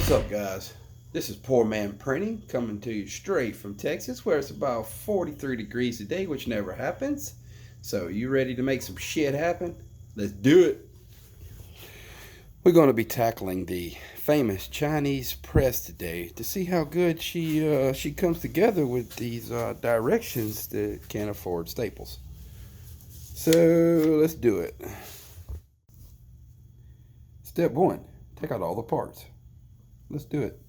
What's up, guys? This is Poor Man Printing coming to you straight from Texas, where it's about 43 degrees today, which never happens. So you ready to make some shit happen? Let's do it. We're going to be tackling the famous Chinese press today to see how good she comes together with these directions that can't afford staples. So let's do it. Step 1, take out all the parts. Let's do it.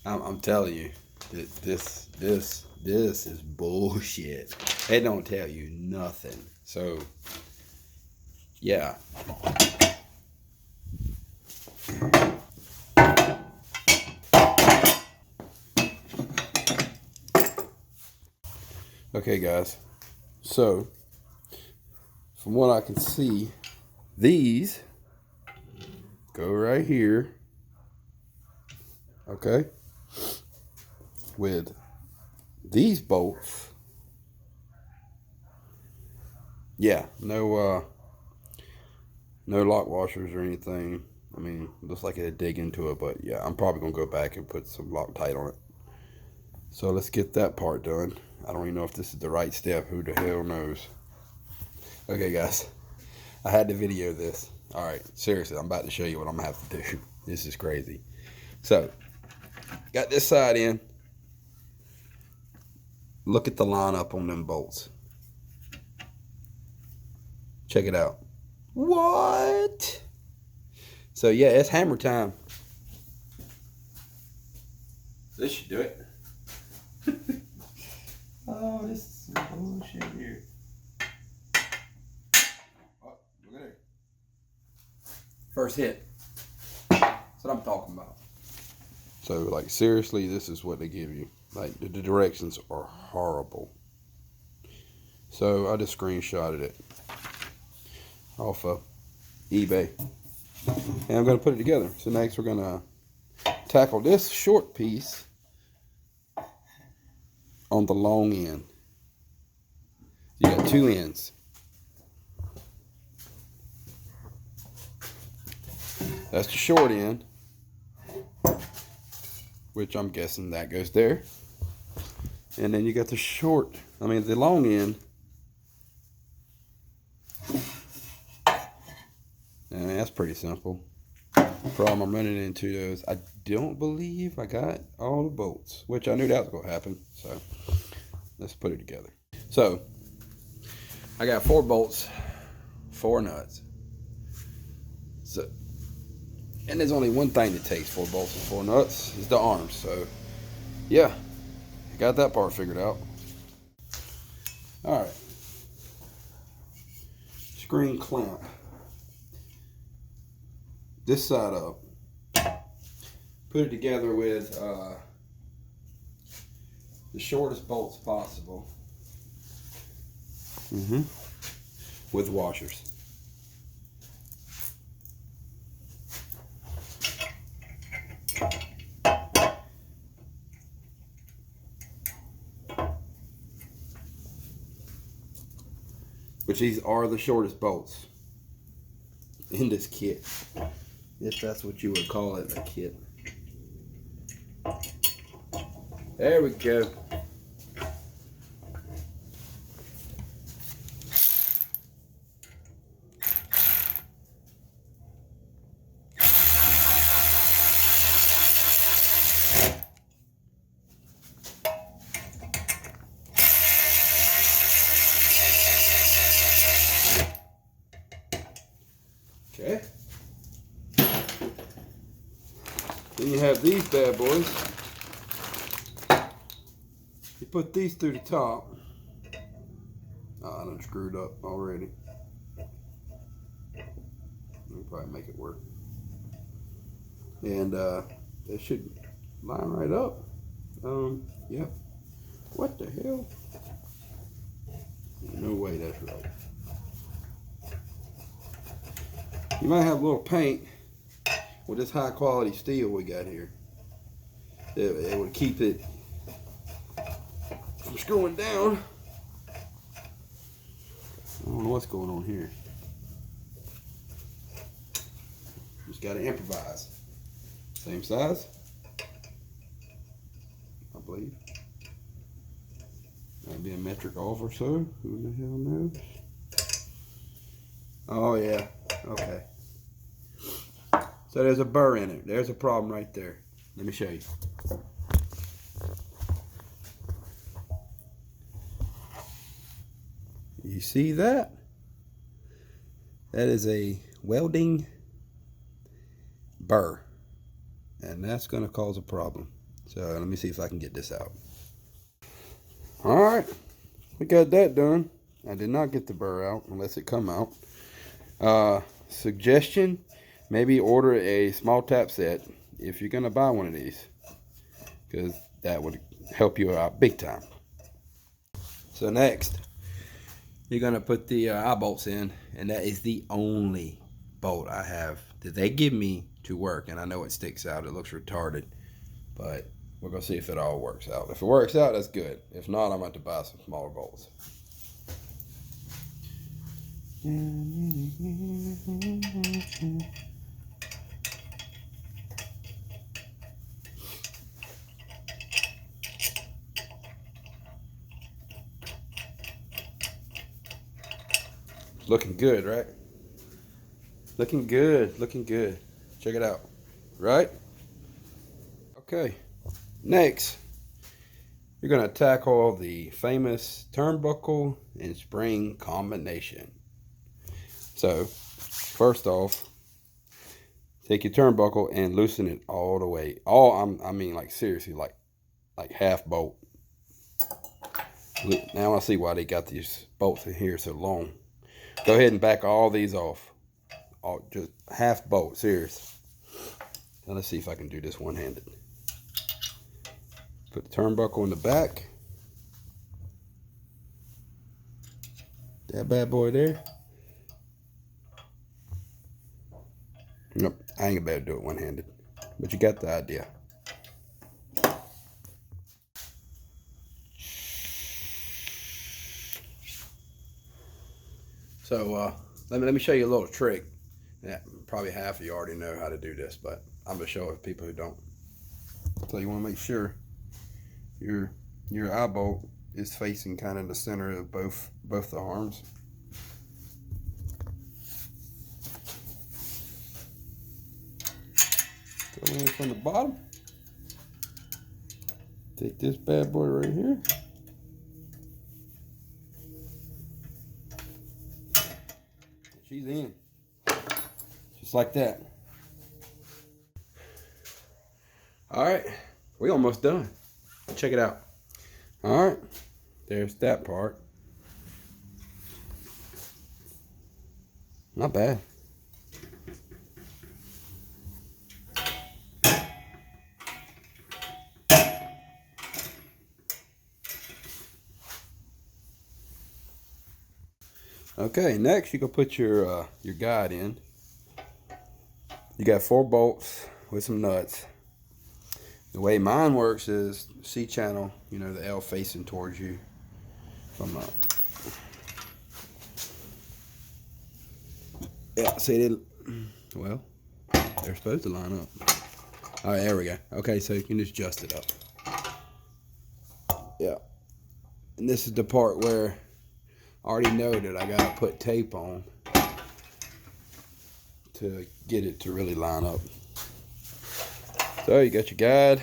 I'm telling you, this is bullshit. They don't tell you nothing. So, yeah. Okay, guys. So, from what I can see, these go right here. Okay. With these bolts. Yeah, no lock washers or anything. I mean, looks like it'd dig into it, but yeah, I'm probably gonna go back and put some Loctite on it. So let's get that part done. I don't even know if this is the right step. Who the hell knows? Okay, guys, I had to video this. All right, seriously, I'm about to show you what I'm gonna have to do. This is crazy. So, got this side in. Look at the lineup on them bolts. Check it out. What? So yeah, it's hammer time. This should do it. Oh, this is some bullshit here. Oh, look at it. First hit. That's what I'm talking about. So, like, seriously, this is what they give you. Like, the directions are horrible. So, I just screenshotted it off of eBay. And I'm going to put it together. So, next we're going to tackle this short piece on the long end. You got two ends. That's the short end, which I'm guessing that goes there. And then you got the long end. And that's pretty simple. Problem I'm running into those, I don't believe I got all the bolts, which I knew that was going to happen. So let's put it together. So I got 4 bolts, 4 nuts. So, and there's only one thing that takes 4 bolts and 4 nuts, is the arms. So yeah, got that part figured out. All right, screen clamp this side up. Put it together with the shortest bolts possible. With washers. Which these are the shortest bolts in this kit, if that's what you would call it, a kit. There we go. Okay. Then you have these bad boys. You put these through the top. Oh, I done screwed up already. We'll probably make it work. And they should line right up. Yep. What the hell? No way that's right. You might have a little paint with this high quality steel we got here. It would keep it from screwing down. I don't know what's going on here. Just gotta improvise. Same size, I believe. Might be a metric off or so. Who the hell knows? Oh yeah, okay. So there's a burr in it. There's a problem right there. Let me show you. You see that? That is a welding burr. And that's going to cause a problem. So let me see if I can get this out. Alright, we got that done. I did not get the burr out unless it come out. Suggestion, maybe order a small tap set if you're going to buy one of these. Because that would help you out big time. So next, you're going to put the eye bolts in. And that is the only bolt I have that they give me to work. And I know it sticks out. It looks retarded. But we're going to see if it all works out. If it works out, that's good. If not, I'm going to have to buy some smaller bolts. Looking good, right? Looking good, looking good. Check it out, right? Okay, next, you're gonna tackle the famous turnbuckle and spring combination. So, first off, take your turnbuckle and loosen it all the way. I mean like seriously, like half bolt. Now I see why they got these bolts in here so long. Go ahead and back all these off. Just half bolt, serious. Now let's see if I can do this one-handed. Put the turnbuckle in the back. That bad boy there. Nope, I ain't gonna be able to do it one-handed. But you got the idea. So let me show you a little trick. Yeah, probably half of you already know how to do this, but I'm gonna show it to people who don't. So you want to make sure your eye bolt is facing kind of the center of both the arms. Go in from the bottom. Take this bad boy right here. She's in. Just like that. Alright, we almost done. Check it out. Alright, there's that part. Not bad. Okay, next you can put your guide in. You got 4 bolts with some nuts. The way mine works is C-channel, you know, the L facing towards you. From yeah, see they, well, they're supposed to line up. All right, there we go. Okay, so you can just adjust it up. Yeah, and this is the part where I already know that I gotta put tape on to get it to really line up. So you got your guide,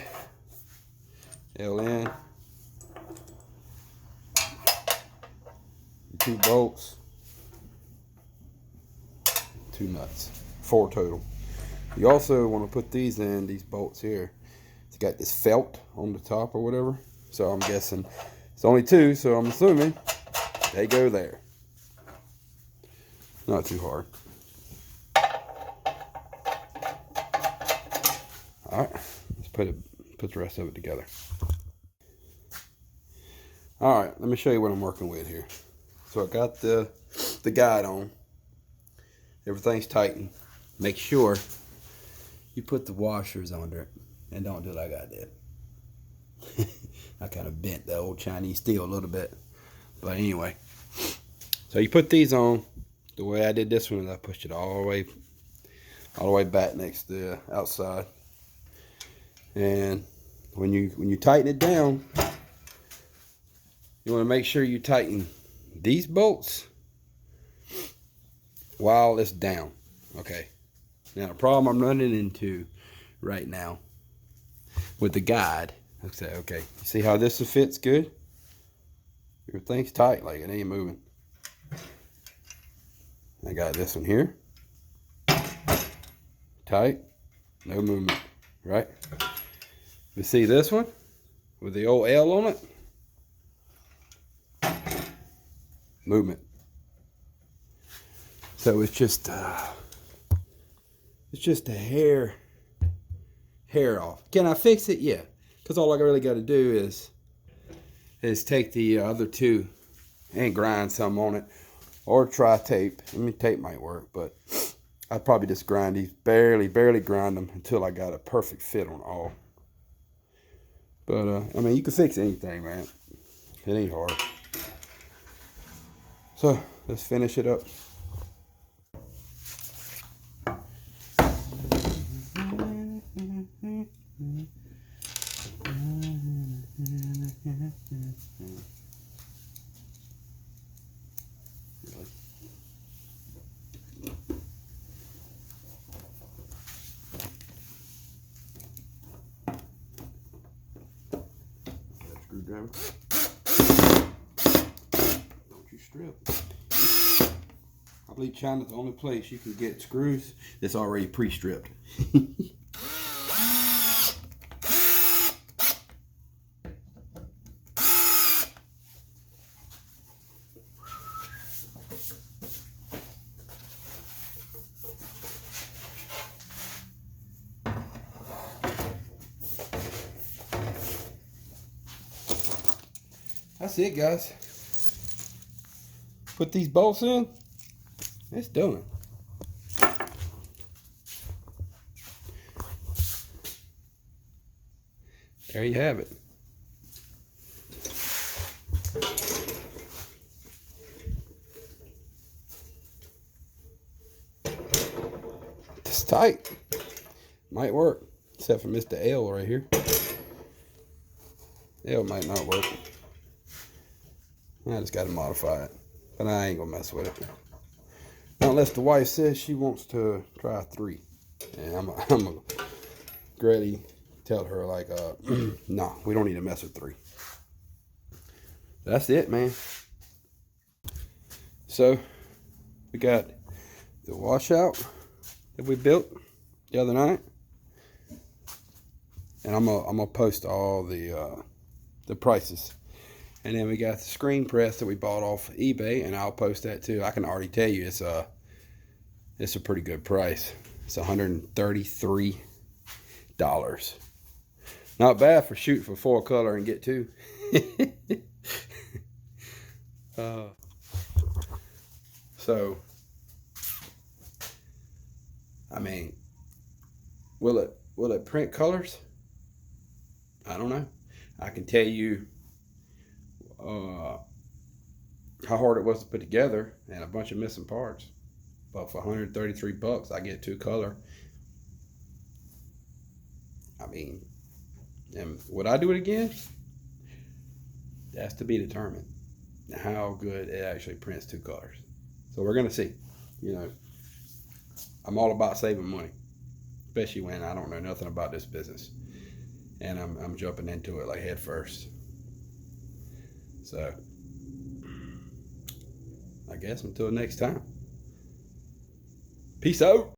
LN, your 2 bolts, 2 nuts, 4 total. You also want to put these in, these bolts here. It's got this felt on the top or whatever. So I'm guessing it's only 2, so I'm assuming they go there. Not too hard. Alright, let's put the rest of it together. Alright, let me show you what I'm working with here. So I got the guide on. Everything's tightened. Make sure you put the washers under it. And don't do like I did. I kind of bent the old Chinese steel a little bit. But anyway. So you put these on. The way I did this one is I pushed it all the way all the way back next to the outside. And when you tighten it down, you want to make sure you tighten these bolts while it's down. Okay. Now the problem I'm running into right now with the guide. Okay, you see how this fits good? Everything's tight, like it ain't moving. I got this one here. Tight, no movement, right? You see this one with the old L on it? Movement. So it's just a hair off. Can I fix it? Yeah, because all I really got to do is take the other two and grind some on it, or try tape. I mean, tape might work, but I'd probably just grind these, barely grind them until I got a perfect fit on all. But I mean, you can fix anything, man. It ain't hard. So let's finish it up. Screwdriver. Don't you strip. I believe China's the only place you can get screws that's already pre-stripped. That's it, guys. Put these bolts in. It's done. There you have it. It's tight. Might work, except for Mr. L right here. L might not work. I just got to modify it, but I ain't gonna mess with it. Not unless the wife says she wants to try 3. And I'm gonna greatly tell her, like, no, we don't need to mess with 3. That's it, man. So we got the washout that we built the other night, and I'm gonna post all the prices. And then we got the screen press that we bought off eBay, and I'll post that too. I can already tell you it's a pretty good price. It's $133. Not bad for shooting for 4 color and get 2. So, I mean, will it print colors? I don't know. I can tell you how hard it was to put together and a bunch of missing parts. But for $133, I get 2 color. I mean, and would I do it again? That's to be determined. How good it actually prints 2 colors. So we're gonna see. You know, I'm all about saving money, especially when I don't know nothing about this business, and I'm jumping into it like head first. So I guess until next time, peace out.